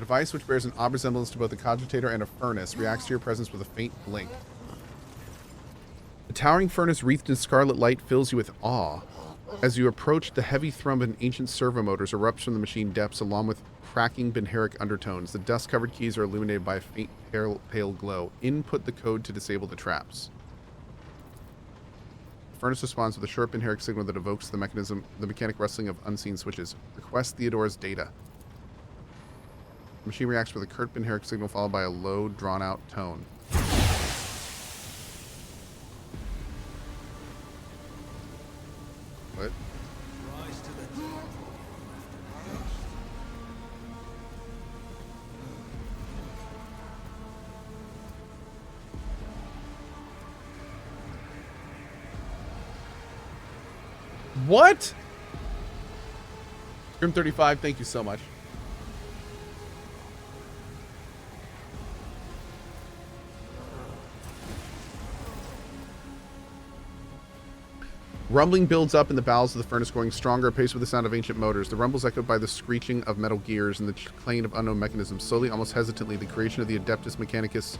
device, which bears an odd resemblance to both a cogitator and a furnace, reacts to your presence with a faint blink. The towering furnace wreathed in scarlet light fills you with awe. As you approach, the heavy thrum of ancient servo motors erupts from the machine depths, along with cracking benheric undertones. The dust-covered keys are illuminated by a faint pale glow. Input the code to disable the traps. The furnace responds with a short benheric signal that evokes the mechanic rustling of unseen switches. Request Theodore's data. The machine reacts with a curt benheric signal followed by a low, drawn-out tone. What? What? Grim 35, thank you so much. Rumbling builds up in the bowels of the furnace, growing stronger apace with the sound of ancient motors. The rumbles echoed by the screeching of metal gears and the clang of unknown mechanisms. Slowly, almost hesitantly, the creation of the Adeptus Mechanicus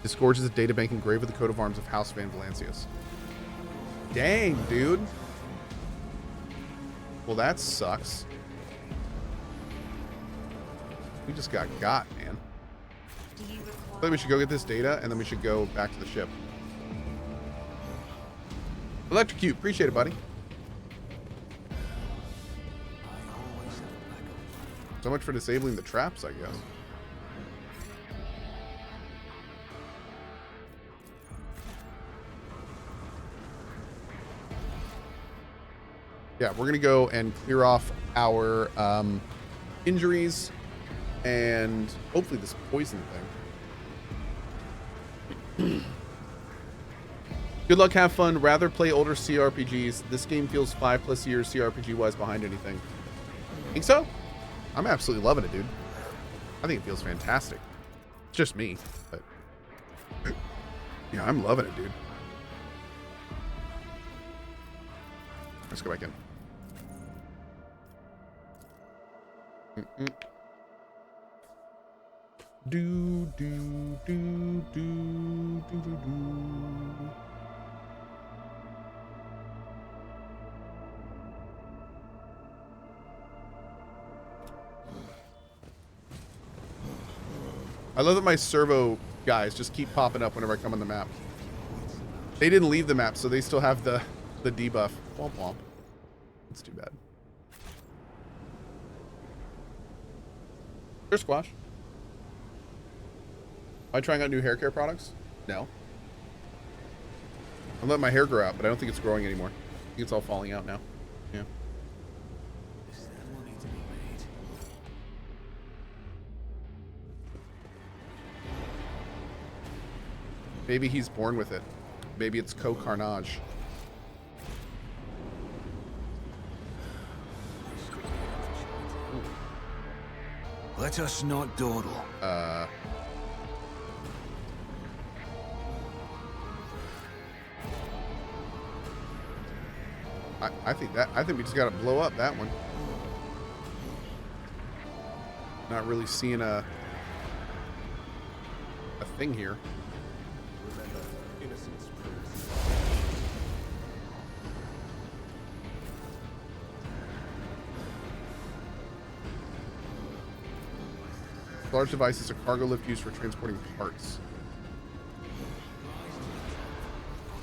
disgorges a databank engraved with the coat of arms of House Van Valancius. Dang, dude. Well, that sucks. We just got, man. I think we should go get this data, and then we should go back to the ship. Electrocute, appreciate it, buddy. So much for disabling the traps, I guess. Yeah, we're gonna go and clear off our injuries and hopefully this poison thing. Good luck, have fun. Rather play older CRPGs. This game feels 5+ years CRPG-wise behind anything. Think so? I'm absolutely loving it, dude. I think it feels fantastic. It's just me, but yeah, I'm loving it, dude. Let's go back in. Do do do do do do do. I love that my servo guys just keep popping up whenever I come on the map. They didn't leave the map, so they still have the debuff. Womp womp. That's too bad. Sure, Squash. Am I trying out new hair care products? No. I'm letting my hair grow out, but I don't think it's growing anymore. I think it's all falling out now. Yeah. Maybe he's born with it. Maybe it's CohhCarnage. Let us not dawdle. I think we just gotta blow up that one. Not really seeing a thing here. Large device is a cargo lift used for transporting parts.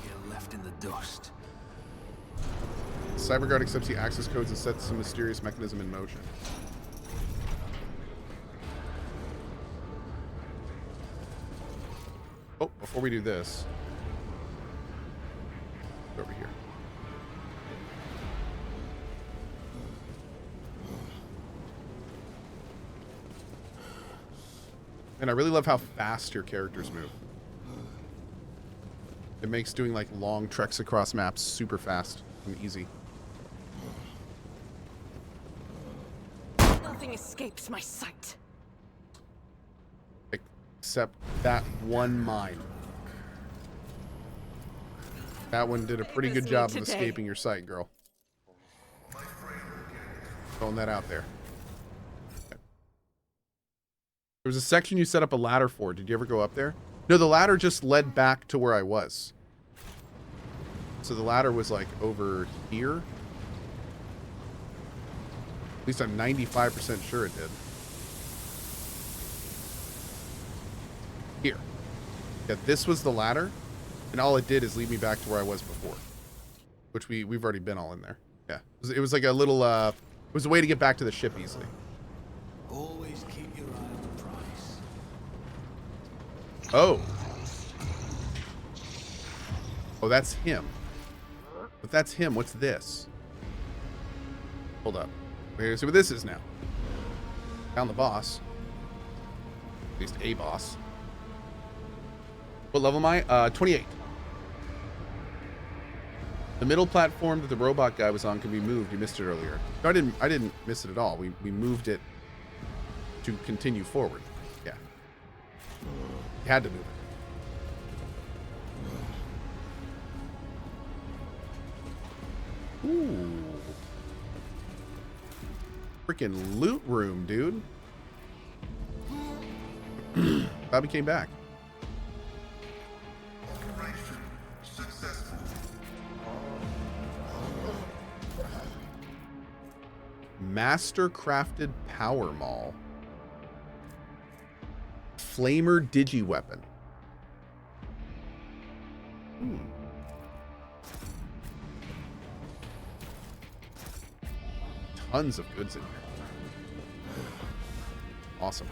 Get left in the dust. CyberGuard accepts the access codes and sets some mysterious mechanism in motion. Oh, before we do this, over here. And I really love how fast your characters move. It makes doing like long treks across maps super fast and easy. Nothing escapes my sight. Except that one mine. That one did a pretty good job of escaping your sight, girl. Throwing that out there. There was a section you set up a ladder for. Did you ever go up there? No, the ladder just led back to where I was. So the ladder was like over here. At least I'm 95% sure it did. Here. Yeah, this was the ladder. And all it did is lead me back to where I was before. Which we've already been all in there. Yeah. It was like a little, it was a way to get back to the ship easily. Always keep your eye on the prize. Oh. Oh, that's him. If that's him, what's this? Hold up. We're gonna see what this is now. Found the boss. At least a boss. What level am I? 28. The middle platform that the robot guy was on can be moved. You missed it earlier. No, I didn't miss it at all. We moved it to continue forward. Yeah. You had to move it. Ooh. Freaking loot room, dude. Bobby came back. Master crafted power maul. Flamer digi weapon. Tons of goods in here. Awesome.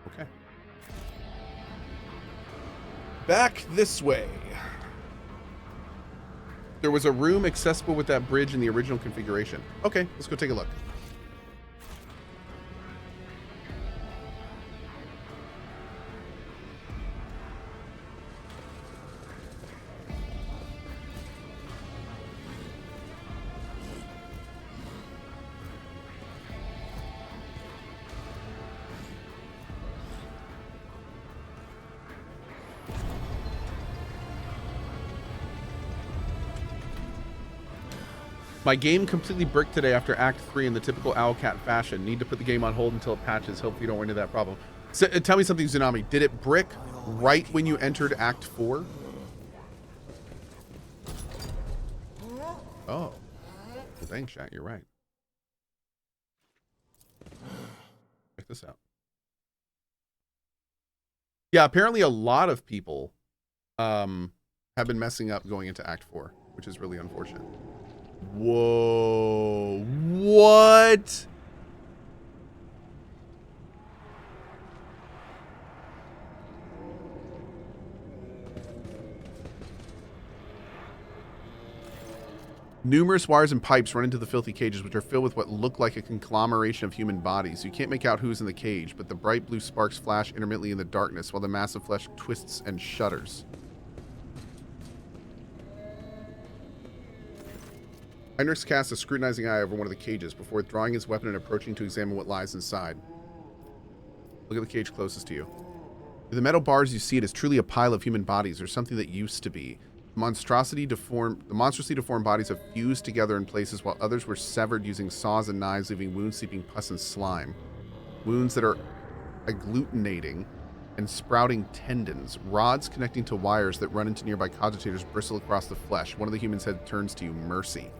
Okay. Back this way. There was a room accessible with that bridge in the original configuration. Okay, let's go take a look. My game completely bricked today after Act 3 in the typical Owlcat fashion. Need to put the game on hold until it patches. Hope you don't run into that problem. So, tell me something, Tsunami. Did it brick right when you entered Act 4? Oh. Well, dang, chat. You're right. Check this out. Yeah, apparently a lot of people have been messing up going into Act 4, which is really unfortunate. Whoa. What? Numerous wires and pipes run into the filthy cages, which are filled with what look like a conglomeration of human bodies. You can't make out who's in the cage, but the bright blue sparks flash intermittently in the darkness while the massive flesh twists and shudders. Heinrichs casts a scrutinizing eye over one of the cages before withdrawing his weapon and approaching to examine what lies inside. Look at the cage closest to you. Through the metal bars you see it is truly a pile of human bodies, or something that used to be. The monstrously deformed bodies have fused together in places while others were severed using saws and knives, leaving wounds seeping pus and slime. Wounds that are agglutinating and sprouting tendons. Rods connecting to wires that run into nearby cogitators bristle across the flesh. One of the humans' head turns to you, Mercy.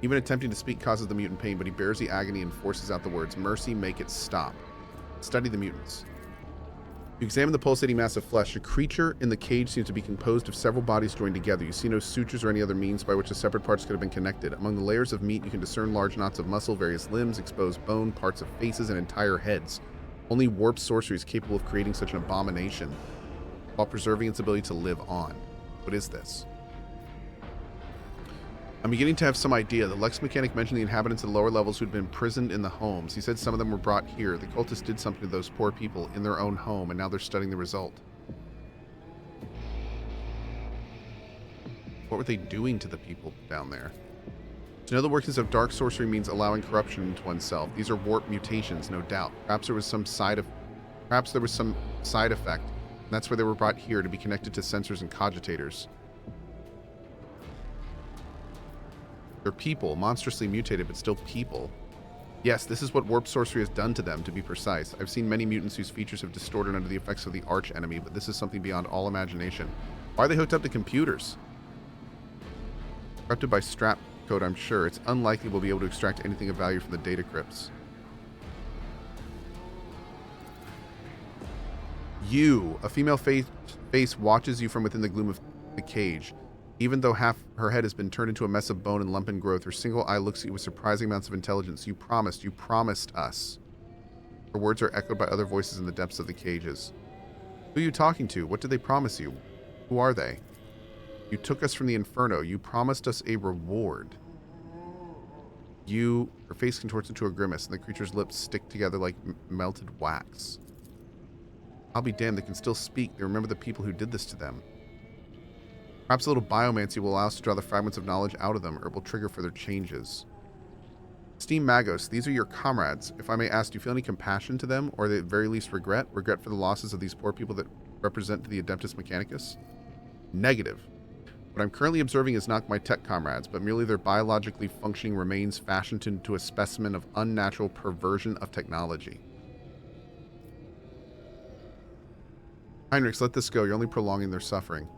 Even attempting to speak causes the mutant pain, but he bears the agony and forces out the words, Mercy, make it stop. Study the mutants. You examine the pulsating mass of flesh. The creature in the cage seems to be composed of several bodies joined together. You see no sutures or any other means by which the separate parts could have been connected. Among the layers of meat, you can discern large knots of muscle, various limbs, exposed bone, parts of faces, and entire heads. Only warped sorcery is capable of creating such an abomination, while preserving its ability to live on. What is this? I'm beginning to have some idea. The Lex mechanic mentioned the inhabitants of the lower levels who'd been imprisoned in the homes. He said some of them were brought here. The cultists did something to those poor people in their own home, and now they're studying the result. What were they doing to the people down there? To know the workings of dark sorcery means allowing corruption into oneself. These are warp mutations, no doubt. Perhaps there was some side effect, and that's why they were brought here, to be connected to sensors and cogitators. They're people, monstrously mutated, but still people. Yes, this is what warp sorcery has done to them, to be precise. I've seen many mutants whose features have distorted under the effects of the arch enemy, but this is something beyond all imagination. Why are they hooked up to computers? Corrupted by strap code, I'm sure. It's unlikely we'll be able to extract anything of value from the data crypts. A female face watches you from within the gloom of the cage. Even though half her head has been turned into a mess of bone and lumpen growth, her single eye looks at you with surprising amounts of intelligence. You promised us. Her words are echoed by other voices in the depths of the cages. Who are you talking to? What did they promise you? Who are they? You took us from the inferno. You promised us a reward. Her face contorts into a grimace, and the creature's lips stick together like melted wax. I'll be damned, they can still speak. They remember the people who did this to them. Perhaps a little biomancy will allow us to draw the fragments of knowledge out of them, or it will trigger further changes. Esteemed Magos, these are your comrades. If I may ask, do you feel any compassion to them, or at the very least regret? Regret for the losses of these poor people that represent the Adeptus Mechanicus? Negative. What I'm currently observing is not my tech comrades, but merely their biologically functioning remains fashioned into a specimen of unnatural perversion of technology. Heinrichs, let this go. You're only prolonging their suffering.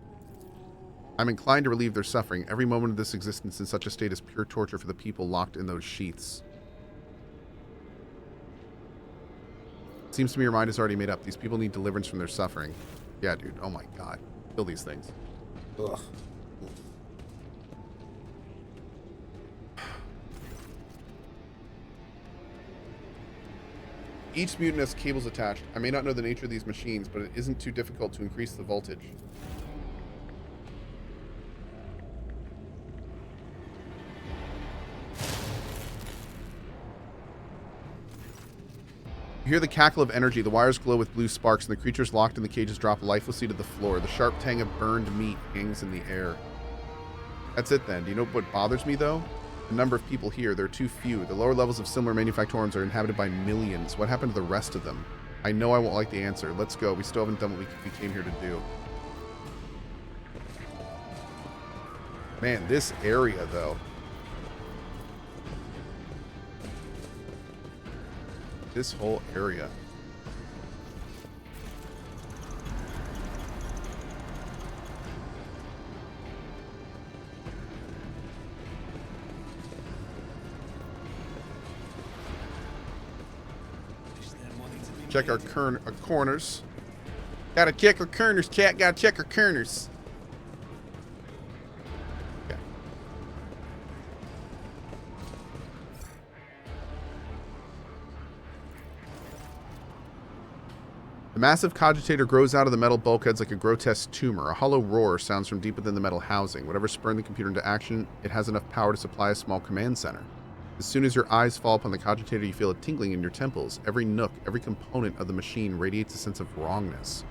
I'm inclined to relieve their suffering. Every moment of this existence in such a state is pure torture for the people locked in those sheaths. It seems to me your mind is already made up. These people need deliverance from their suffering. Yeah, dude. Oh my god. Kill these things. Ugh. Each mutant has cables attached. I may not know the nature of these machines, but it isn't too difficult to increase the voltage. You hear the cackle of energy. The wires glow with blue sparks, and the creatures locked in the cages drop lifelessly to the floor. The sharp tang of burned meat hangs in the air. That's it then. Do you know what bothers me, though? The number of people here. There are too few. The lower levels of similar manufactorums are inhabited by millions. What happened to the rest of them? I know I won't like the answer. Let's go. We still haven't done what we came here to do. Man, this area, though. This whole area. Check our corners. Gotta check our corners, chat. Gotta check our corners. Okay. The massive cogitator grows out of the metal bulkheads like a grotesque tumor. A hollow roar sounds from deep within the metal housing. Whatever spurred the computer into action, it has enough power to supply a small command center. As soon as your eyes fall upon the cogitator, you feel a tingling in your temples. Every nook, every component of the machine radiates a sense of wrongness.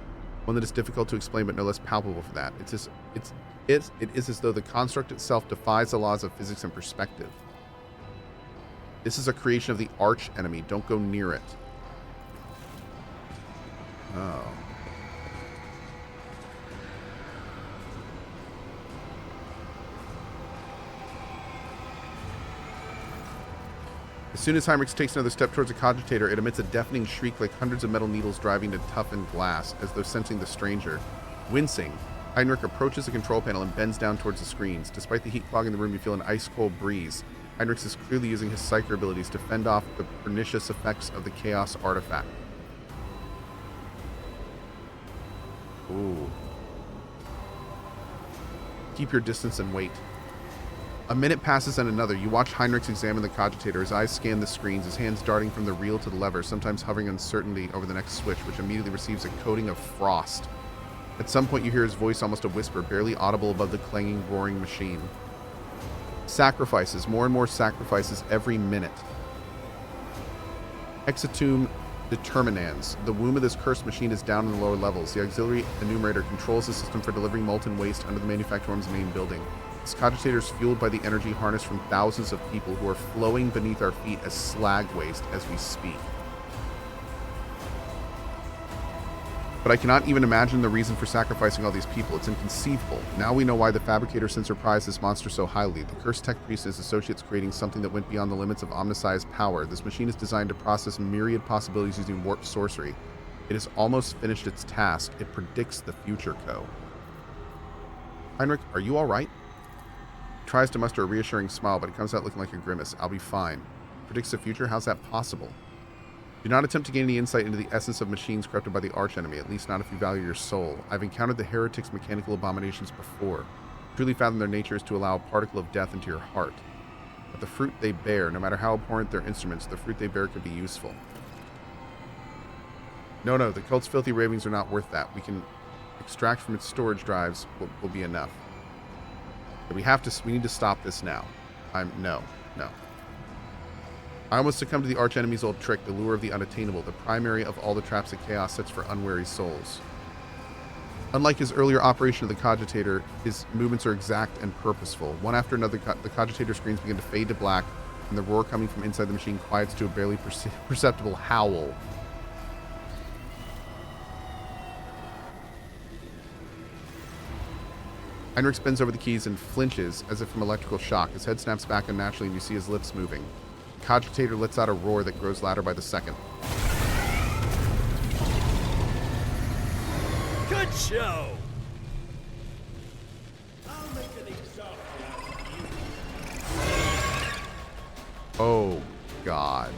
One that is difficult to explain but no less palpable for that. It is as though the construct itself defies the laws of physics and perspective. This is a creation of the arch enemy. Don't go near it. Oh. As soon as Heinrichs takes another step towards the cogitator, it emits a deafening shriek like hundreds of metal needles driving to toughened glass, as though sensing the stranger. Wincing, Heinrich approaches the control panel and bends down towards the screens. Despite the heat clogging the room, you feel an ice-cold breeze. Heinrichs is clearly using his psyker abilities to fend off the pernicious effects of the chaos artifact. Ooh. Keep your distance and wait. A minute passes and another. You watch Heinrichs examine the cogitator. His eyes scan the screens, his hands darting from the reel to the lever, sometimes hovering uncertainly over the next switch, which immediately receives a coating of frost. At some point you hear his voice almost a whisper, barely audible above the clanging, roaring machine. Sacrifices, more and more sacrifices every minute. Exitum determinans. The womb of this cursed machine is down in the lower levels. The auxiliary enumerator controls the system for delivering molten waste under the manufactorum's main building. This cogitator is fueled by the energy harnessed from thousands of people who are flowing beneath our feet as slag waste as we speak. But I cannot even imagine the reason for sacrificing all these people. It's inconceivable. Now we know why the fabricator sensor prized this monster so highly. The cursed tech priest and his associates creating something that went beyond the limits of Omnisci's power. This machine is designed to process myriad possibilities using warp sorcery. It has almost finished its task. It predicts the future, Cohh. Heinrich, are you all right? He tries to muster a reassuring smile, but it comes out looking like a grimace. I'll be fine. Predicts the future? How's that possible? Do not attempt to gain any insight into the essence of machines corrupted by the archenemy, at least not if you value your soul. I've encountered the heretics' mechanical abominations before. Truly fathom their nature is to allow a particle of death into your heart. But the fruit they bear, no matter how abhorrent their instruments, the fruit they bear could be useful. No, the cult's filthy ravings are not worth that. We can extract from its storage drives will be enough. But we need to stop this now. No. I almost succumbed to the archenemy's old trick, the lure of the unattainable, the primary of all the traps that chaos sets for unwary souls. Unlike his earlier operation of the cogitator, his movements are exact and purposeful. One after another, the cogitator screens begin to fade to black, and the roar coming from inside the machine quiets to a barely perceptible howl. Heinrich bends over the keys and flinches as if from electrical shock. His head snaps back unnaturally, and you see his lips moving. The cogitator lets out a roar that grows louder by the second. Good show! I'll make an example of you. Oh, God.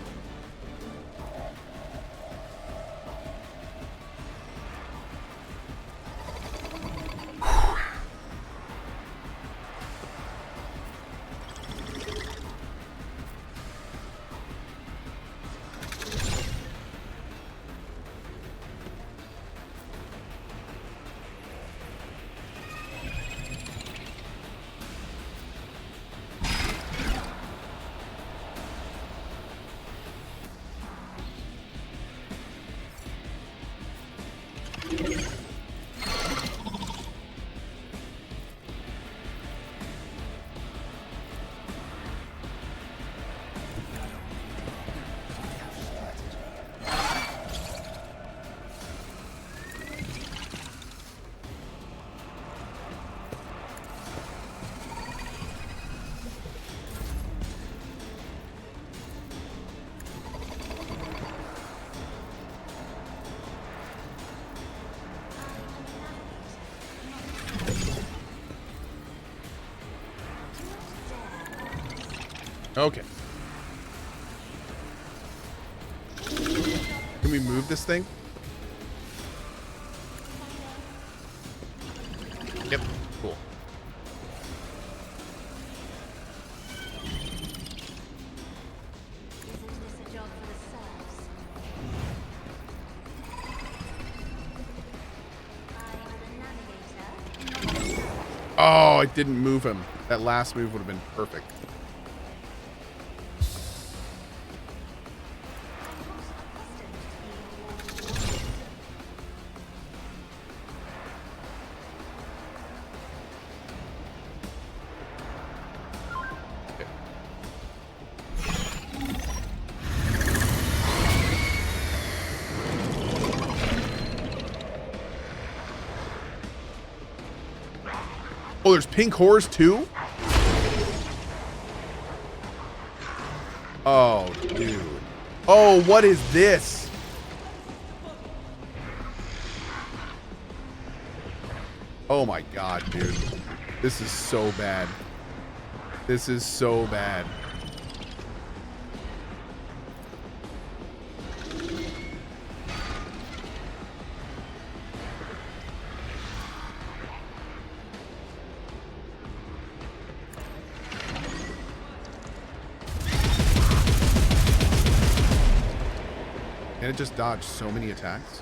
Okay. Can we move this thing? Yep. Cool. Oh, it didn't move him. That last move would have been perfect. Oh, there's pink horrors too? Oh, dude. Oh, what is this? Oh my God, dude. This is so bad. This is so bad. And it just dodged so many attacks.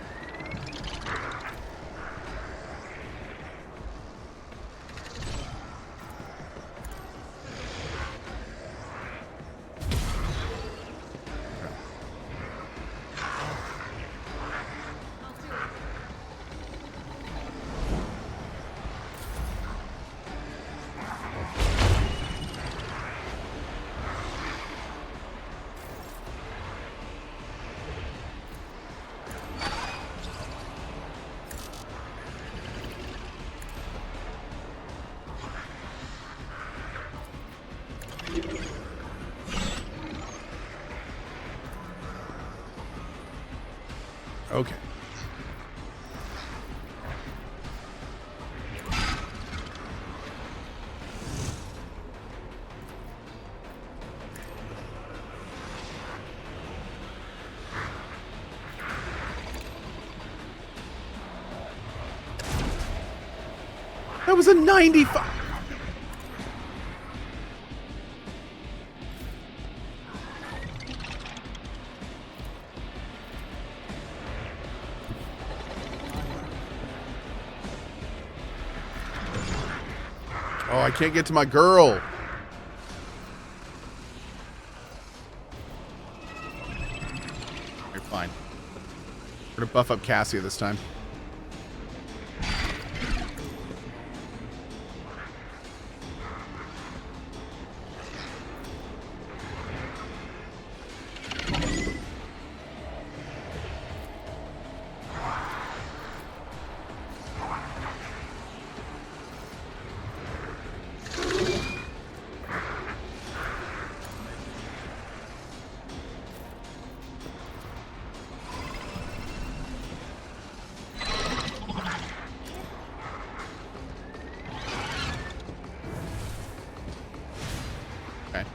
Okay. That was a 95. Oh, I can't get to my girl. You're fine. We're gonna buff up Cassia this time. Okay.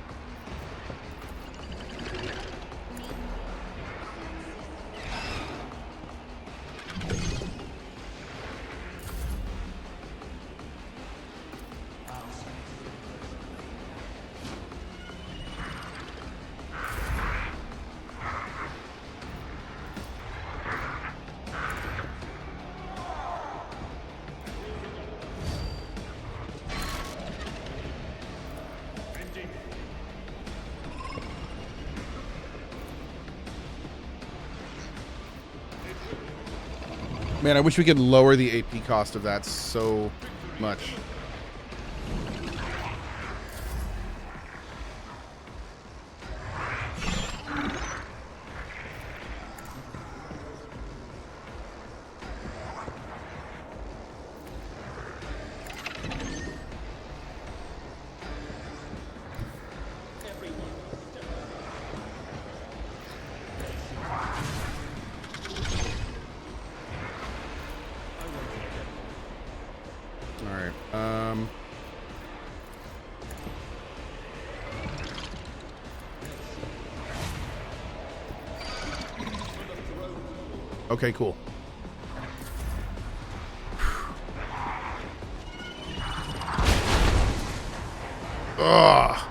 Man, I wish we could lower the AP cost of that so much. Okay, cool. Ugh.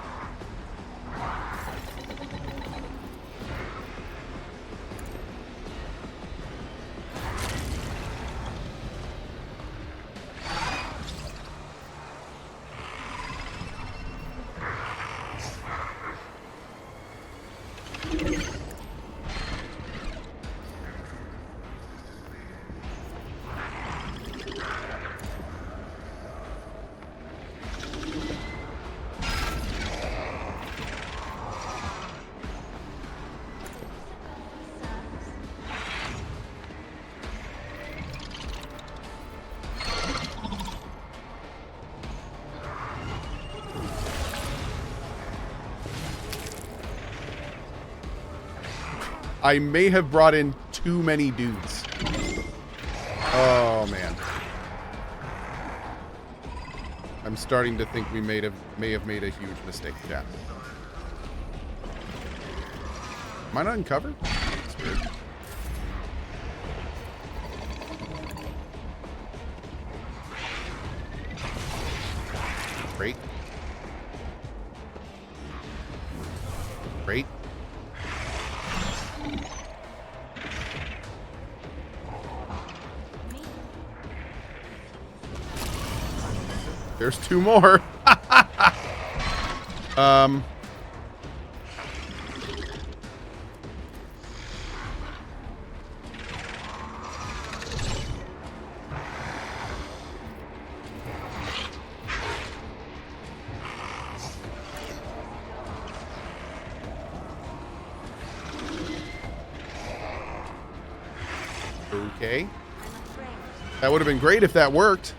I may have brought in too many dudes. Oh man. I'm starting to think we may have made a huge mistake, chat. Am I not in cover? That's weird. Great. Great. There's two more. Okay. That would have been great if that worked.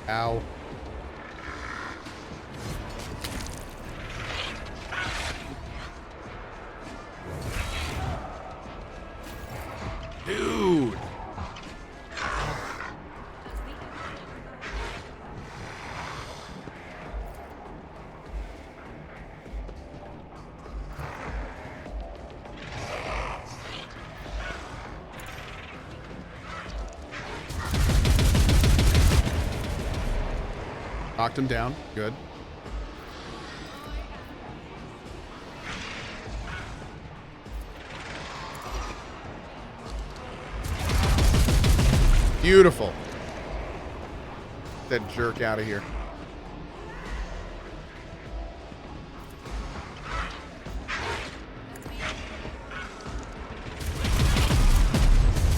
Ow. Knocked him down. Good. Beautiful. Get that jerk out of here.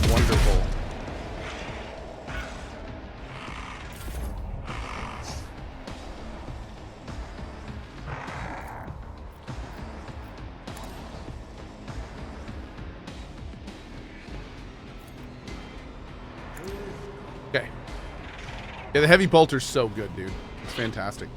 Wonderful. Okay. Yeah, the heavy bolter's so good, dude. It's fantastic.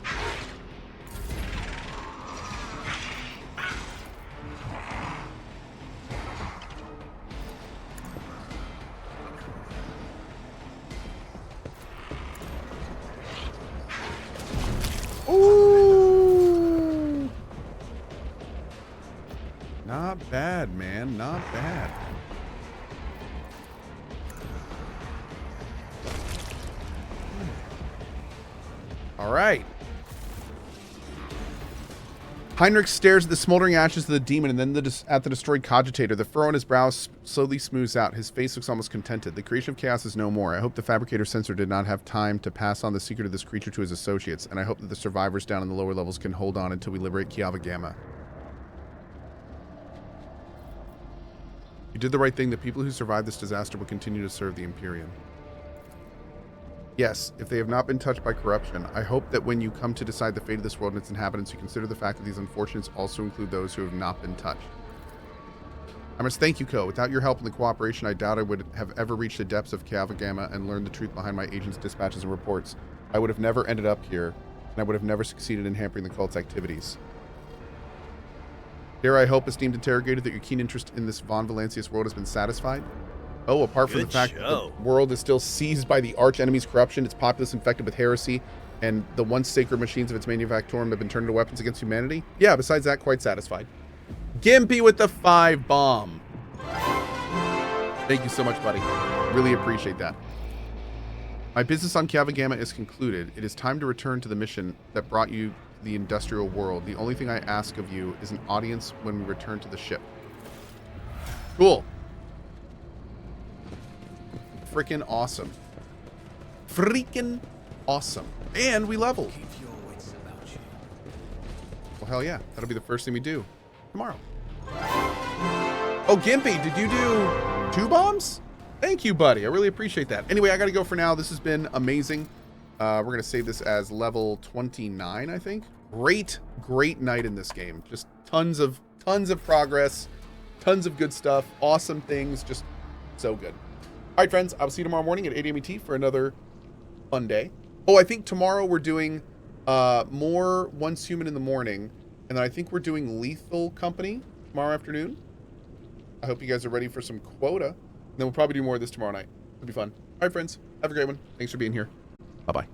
Ooh. Not bad, man. Not bad. All right. Heinrich stares at the smoldering ashes of the demon and then at the destroyed cogitator. The furrow on his brow slowly smooths out. His face looks almost contented. The creation of chaos is no more. I hope the fabricator sensor did not have time to pass on the secret of this creature to his associates, and I hope that the survivors down in the lower levels can hold on until we liberate Kiava Gamma. You did the right thing. The people who survived this disaster will continue to serve the Imperium. Yes, if they have not been touched by corruption, I hope that when you come to decide the fate of this world and its inhabitants, you consider the fact that these unfortunates also include those who have not been touched. I must thank you, Cohh. Without your help and the cooperation, I doubt I would have ever reached the depths of Kiava Gamma and learned the truth behind my agents' dispatches and reports. I would have never ended up here, and I would have never succeeded in hampering the cult's activities. Dare I hope, esteemed interrogator, that your keen interest in this Von Valancius world has been satisfied? Oh, apart from the fact that the world is still seized by the arch enemy's corruption, its populace infected with heresy, and the once sacred machines of its manufactorum have been turned into weapons against humanity? Yeah, besides that, quite satisfied. Gimpy with the 5 bomb. Thank you so much, buddy. Really appreciate that. My business on Kiava Gamma is concluded. It is time to return to the mission that brought you to the industrial world. The only thing I ask of you is an audience when we return to the ship. Cool. Freaking awesome. Freaking awesome. And we leveled. Keep your wits about you. Well, hell yeah. That'll be the first thing we do tomorrow. Oh, Gimpy, did you do 2 bombs? Thank you, buddy. I really appreciate that. Anyway, I got to go for now. This has been amazing. We're going to save this as level 29, I think. Great night in this game. Just tons of progress, tons of good stuff, awesome things. Just so good. All right, friends, I will see you tomorrow morning at 8 a.m. ET for another fun day. Oh, I think tomorrow we're doing more Once Human in the morning, and then I think we're doing Lethal Company tomorrow afternoon. I hope you guys are ready for some quota. And then we'll probably do more of this tomorrow night. It'll be fun. All right, friends, have a great one. Thanks for being here. Bye-bye.